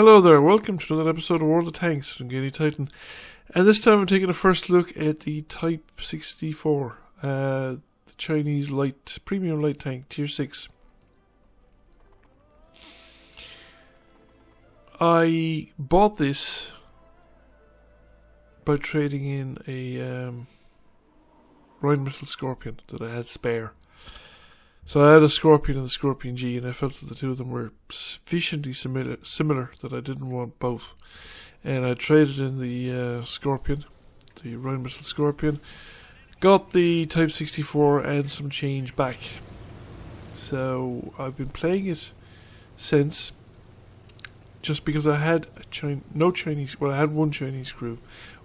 Hello there, welcome to another episode of World of Tanks from Gainy Titan. And this time I'm taking a first look at the Type 64, the Chinese premium light tank, Tier 6. I bought this by trading in a Rheinmetall Scorpion that I had spare. So I had a Scorpion and a Scorpion G, and I felt that the two of them were sufficiently similar that I didn't want both. And I traded in the Scorpion, the Rheinmetall Scorpion, got the Type 64 and some change back. So I've been playing it since, just because I had I had one Chinese crew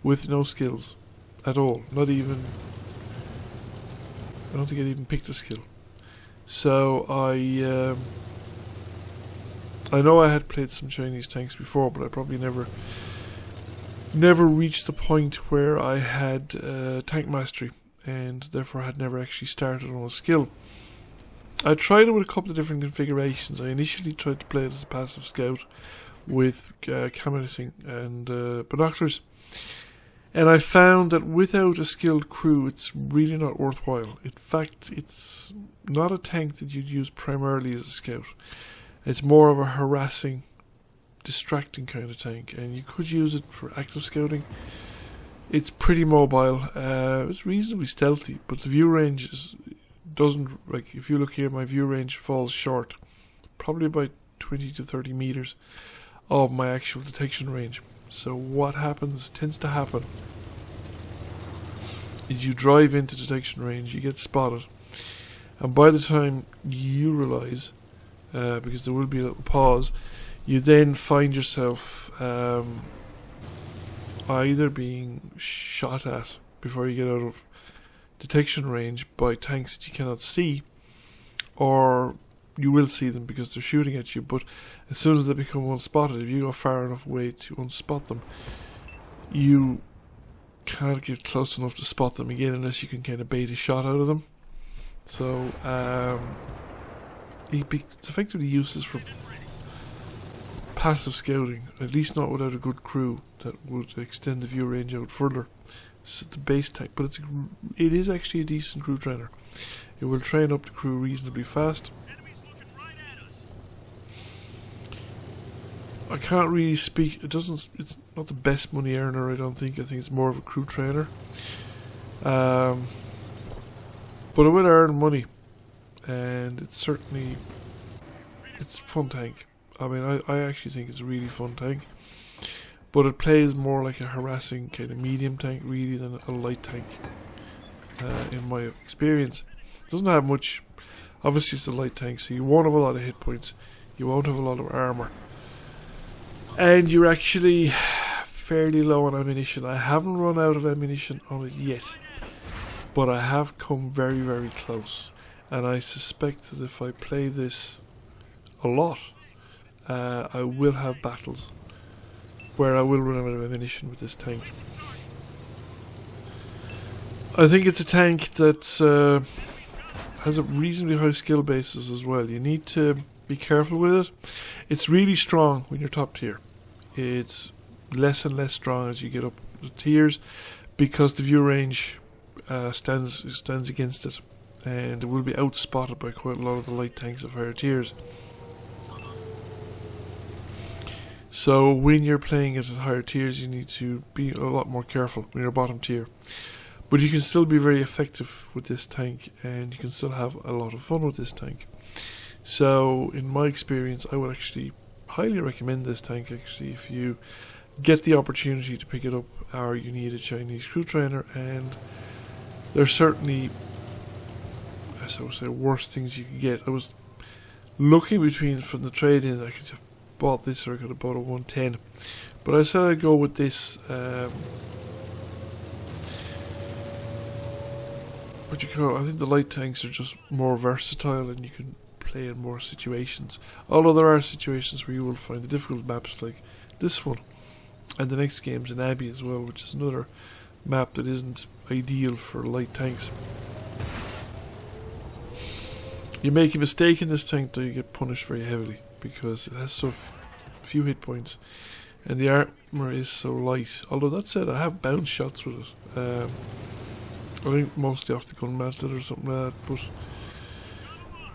with no skills at all. Not even, I don't think I'd even picked a skill. So I know I had played some Chinese tanks before, but I probably never reached the point where I had tank mastery, and therefore had never actually started on a skill. I tried it with a couple of different configurations. I initially tried to play it as a passive scout with cam-editing and binoculars. And I found that without a skilled crew, it's really not worthwhile. In fact, it's not a tank that you'd use primarily as a scout. It's more of a harassing, distracting kind of tank, and you could use it for active scouting. It's pretty mobile. It's reasonably stealthy, but the view range doesn't, like, if you look here, my view range falls short, probably about 20 to 30 meters of my actual detection range. So what tends to happen, is you drive into detection range, you get spotted, and by the time you realise, because there will be a little pause, you then find yourself either being shot at before you get out of detection range by tanks that you cannot see, or you will see them because they're shooting at you, but as soon as they become unspotted, if you go far enough away to unspot them, you can't get close enough to spot them again unless you can kind of bait a shot out of them. So it's effectively useless for passive scouting, at least not without a good crew that would extend the view range out further. It's the base tank, but it is actually a decent crew trainer. It will train up the crew reasonably fast. I can't really speak. It's not the best money earner, I don't think. I think it's more of a crew trainer. But it will earn money, and it's a fun tank. I mean, I actually think it's a really fun tank, but it plays more like a harassing kind of medium tank really than a light tank, in my experience. It doesn't have much. Obviously it's a light tank, so you won't have a lot of hit points, you won't have a lot of armour, and you're actually fairly low on ammunition. I haven't run out of ammunition on it yet, but I have come very, very close. And I suspect that if I play this a lot, I will have battles where I will run out of ammunition with this tank. I think it's a tank that has a reasonably high skill basis as well. You need to be careful with it. It's really strong when you're top tier. It's less and less strong as you get up the tiers, because the view range stands against it, and it will be outspotted by quite a lot of the light tanks of higher tiers. So when you're playing it at higher tiers, you need to be a lot more careful when you're bottom tier. But you can still be very effective with this tank, and you can still have a lot of fun with this tank. So in my experience, I would actually highly recommend this tank, actually, if you get the opportunity to pick it up, or you need a Chinese crew trainer. And there's certainly, as I would say, worse things you could get. I was looking between, from the trade-in, I could have bought this, or I could have bought a 110, but I said I'd go with this what you call it? I think the light tanks are just more versatile, and you can play in more situations. Although there are situations where you will find the difficult maps like this one, and the next game's in Abbey as well, which is another map that isn't ideal for light tanks. You make a mistake in this tank, though, you get punished very heavily, because it has so few hit points, and the armor is so light. Although that said, I have bounce shots with it. I think mostly off the gun method or something like that, but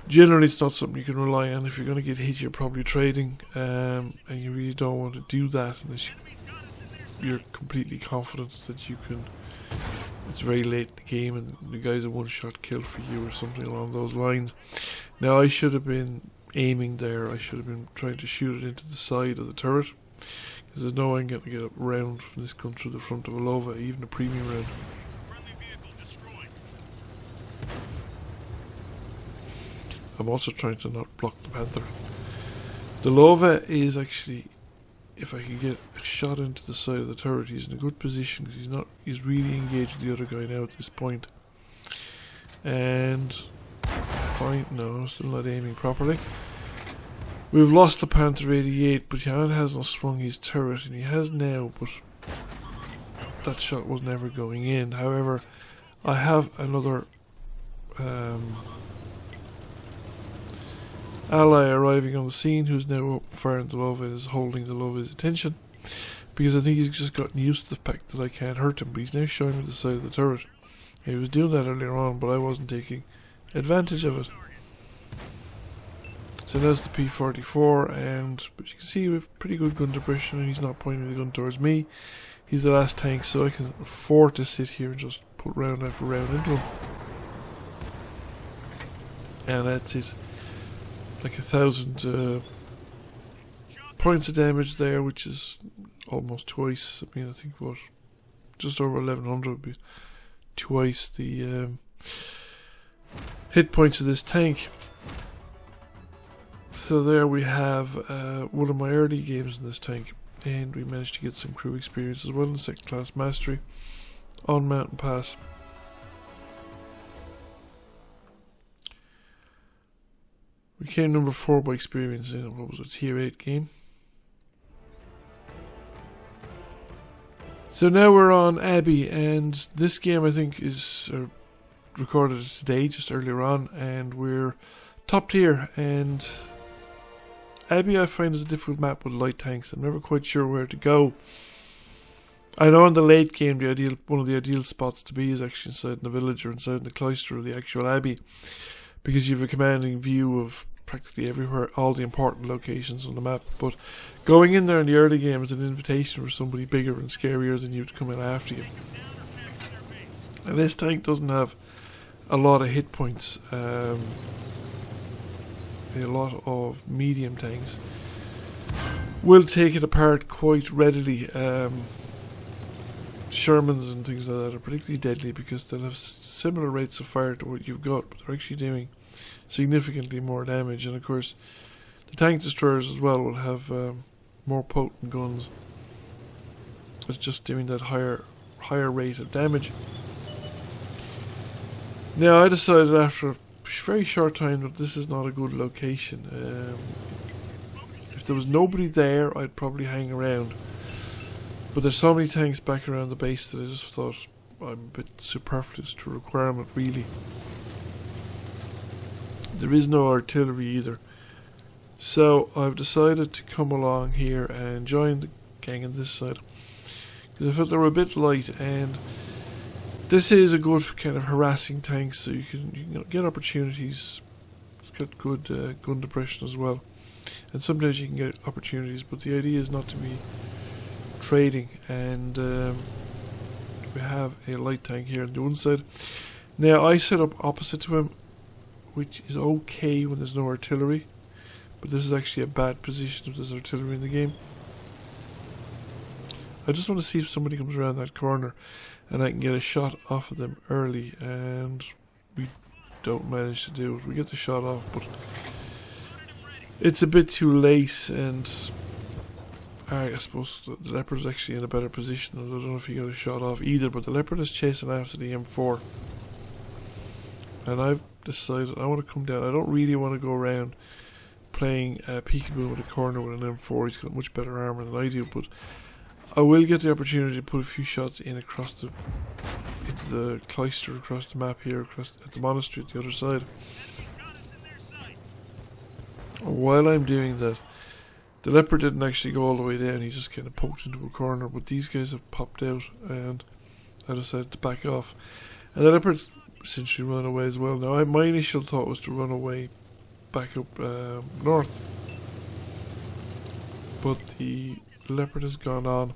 generally it's not something you can rely on. If you're going to get hit, you're probably trading, and you really don't want to do that unless you're completely confident that you can. It's very late in the game and the guy's a one-shot kill for you or something along those lines. Now I should have been aiming there. I should have been trying to shoot it into the side of the turret, because there's no way I'm going to get a round from this gun through the front of a Lova, even a premium round. I'm also trying to not block the Panther. The Lova is actually, if I can get a shot into the side of the turret, he's in a good position because he's really engaged with the other guy now at this point. And fine, no, I'm still not aiming properly. We've lost the Panther 88, but Jan hasn't swung his turret, and he has now, but that shot was never going in. However, I have another ally arriving on the scene who's now firing the Lova and is holding the Lova's attention, because I think he's just gotten used to the fact that I can't hurt him, but he's now showing me the side of the turret. He was doing that earlier on, but I wasn't taking advantage of it. So that's the P44, and but you can see we have pretty good gun depression, and he's not pointing the gun towards me. He's the last tank, so I can afford to sit here and just put round after round into him. And that's it. Like 1,000 points of damage there, which is almost twice. I mean, I think what, just over 1,100 would be twice the hit points of this tank. So there we have one of my early games in this tank, and we managed to get some crew experience as well in second class mastery on Mountain Pass. We came number 4 by experience in what was a tier 8 game. So now we're on Abbey, and this game I think is recorded today, just earlier on, and we're top tier. And Abbey I find is a difficult map with light tanks. I'm never quite sure where to go. I know in the late game one of the ideal spots to be is actually inside the village or inside the cloister of the actual Abbey, because you have a commanding view of practically everywhere, all the important locations on the map. But going in there in the early game is an invitation for somebody bigger and scarier than you to come in after you. And this tank doesn't have a lot of hit points. A lot of medium tanks will take it apart quite readily. Shermans and things like that are particularly deadly because they'll have similar rates of fire to what you've got, but they're actually doing significantly more damage. And of course the tank destroyers as well will have more potent guns. It's just doing that higher rate of damage. Now I decided after a very short time that this is not a good location. If there was nobody there, I'd probably hang around, but there's so many tanks back around the base that I just thought I'm a bit superfluous to requirement really. There is no artillery either, so I've decided to come along here and join the gang on this side, because I felt they were a bit light, and this is a good kind of harassing tank, so you can get opportunities. It's got good gun depression as well, and sometimes you can get opportunities, but the idea is not to be trading. And we have a light tank here on the one side. Now I set up opposite to him, which is okay when there's no artillery, but this is actually a bad position if there's artillery in the game. I just want to see if somebody comes around that corner and I can get a shot off of them early, and we don't manage to do it. We get the shot off, but it's a bit too late, and I suppose the Leopard is actually in a better position. I don't know if he got a shot off either, but the Leopard is chasing after the M4, and I've decided I want to come down. I don't really want to go around playing peekaboo in the corner with an M4. He's got much better armor than I do, but I will get the opportunity to put a few shots in into the cloister across the map here, at the monastery at the other side. While I'm doing that, The Leopard didn't actually go all the way down, he just kind of poked into a corner, but these guys have popped out and I decided to back off. And the Leopard's essentially run away as well. Now, my initial thought was to run away back up north, but the Leopard has gone on.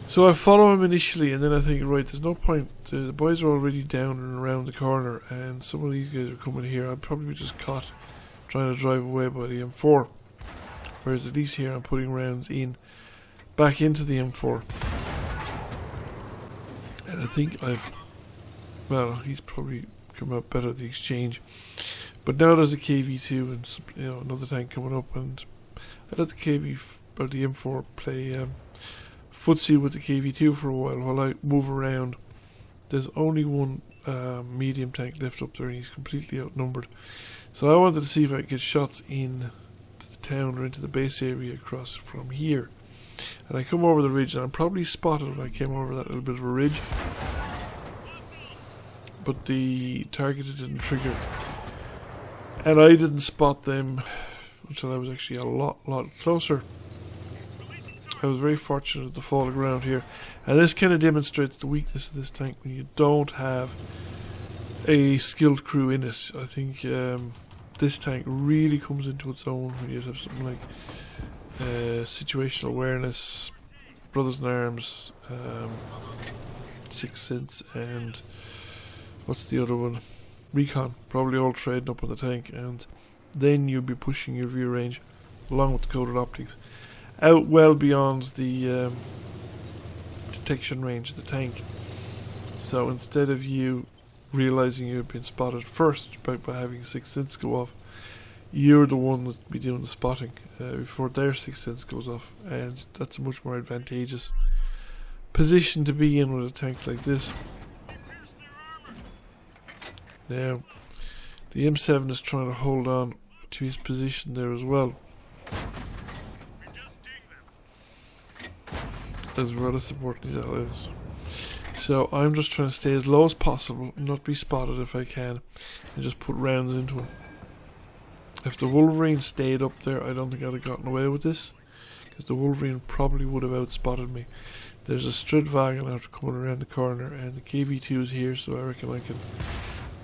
So I follow him initially, and then I think, right, there's no point. The boys are already down and around the corner, and some of these guys are coming here. I'd probably be just caught trying to drive away by the M4. Whereas at least here I'm putting rounds in, back into the M4. And I think well, he's probably come out better at the exchange. But now there's a KV2 and another tank coming up, and I let the M4 play footsie with the KV2 for a while I move around. There's only one medium tank left up there, and he's completely outnumbered. So I wanted to see if I could get shots in to the town or into the base area across from here. And I come over the ridge, and I'm probably spotted when I came over that little bit of a ridge. But the target didn't trigger. And I didn't spot them until I was actually a lot closer. I was very fortunate at the fall of ground here. And this kind of demonstrates the weakness of this tank when you don't have a skilled crew in it. I think this tank really comes into its own when you have something like situational awareness, Brothers in Arms, Sixth Sense, and what's the other one? Recon, probably all trading up on the tank, and then you'll be pushing your view range along with the coded optics out well beyond the detection range of the tank. So instead of you realizing you've been spotted first by having Sixth Sense go off, you're the one that's be doing the spotting before their Sixth Sense goes off, and that's a much more advantageous position to be in with a tank like this. Now, the M7 is trying to hold on to his position there as well. As well as supporting his allies. So I'm just trying to stay as low as possible, not be spotted if I can, and just put rounds into him. If the Wolverine stayed up there, I don't think I'd have gotten away with this, because the Wolverine probably would have outspotted me. There's a Stridwagen after coming around the corner, and the KV2 is here, so I reckon I can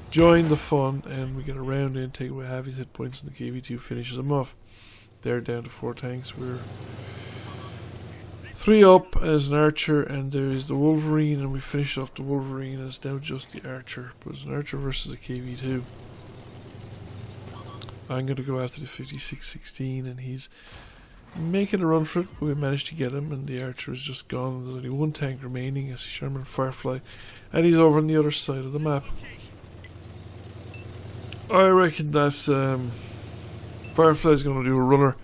join the fun, and we get a round in, take away half his hit points, and the KV2 finishes him off. They're down to 4 tanks. We're 3 up as an Archer, and there is the Wolverine, and we finish off the Wolverine, and it's now just the Archer. But it's an Archer versus a KV2. I'm going to go after the 5616, and he's making a run for it. We managed to get him, and the Archer is just gone. There's only 1 tank remaining, a Sherman Firefly, and he's over on the other side of the map. I reckon that Firefly's going to do a runner.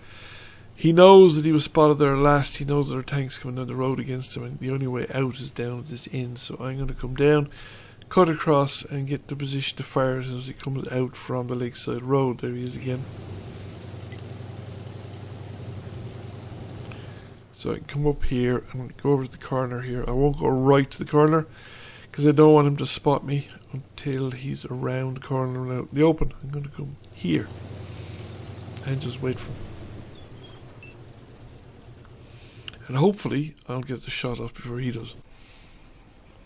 He knows that he was spotted there last. He knows there are tanks coming down the road against him, and the only way out is down at this end. So I'm going to come down, cut across, and get the position to fire as he comes out from the lakeside road. There he is again. So I can come up here and go over to the corner here. I won't go right to the corner because I don't want him to spot me until he's around the corner and out in the open. I'm going to come here and just wait for him. And hopefully I'll get the shot off before he does.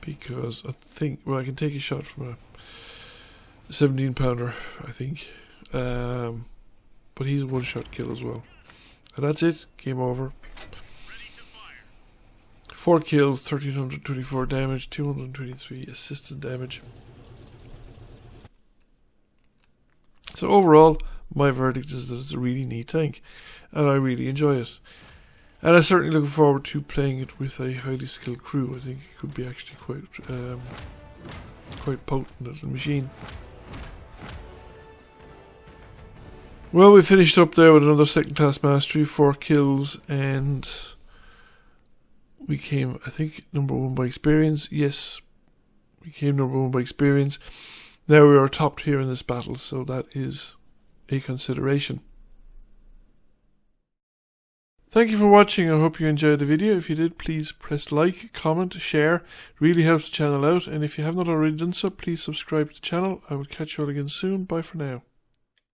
Because I think, well, I can take a shot from a 17 pounder, I think. But he's a one-shot kill as well. And that's it. Game over. 4 kills, 1324 damage, 223 assisted damage. So overall, my verdict is that it's a really neat tank. And I really enjoy it. And I'm certainly looking forward to playing it with a highly skilled crew. I think it could be actually quite potent as a machine. Well, we finished up there with another second class mastery, 4 kills, and we came, I think, number 1 by experience. Yes, we came number 1 by experience. Now we are topped here in this battle, so that is a consideration. Thank you for watching. I hope you enjoyed the video. If you did, please press like, comment, share. It really helps the channel out. And if you have not already done so, please subscribe to the channel. I will catch you all again soon. Bye for now.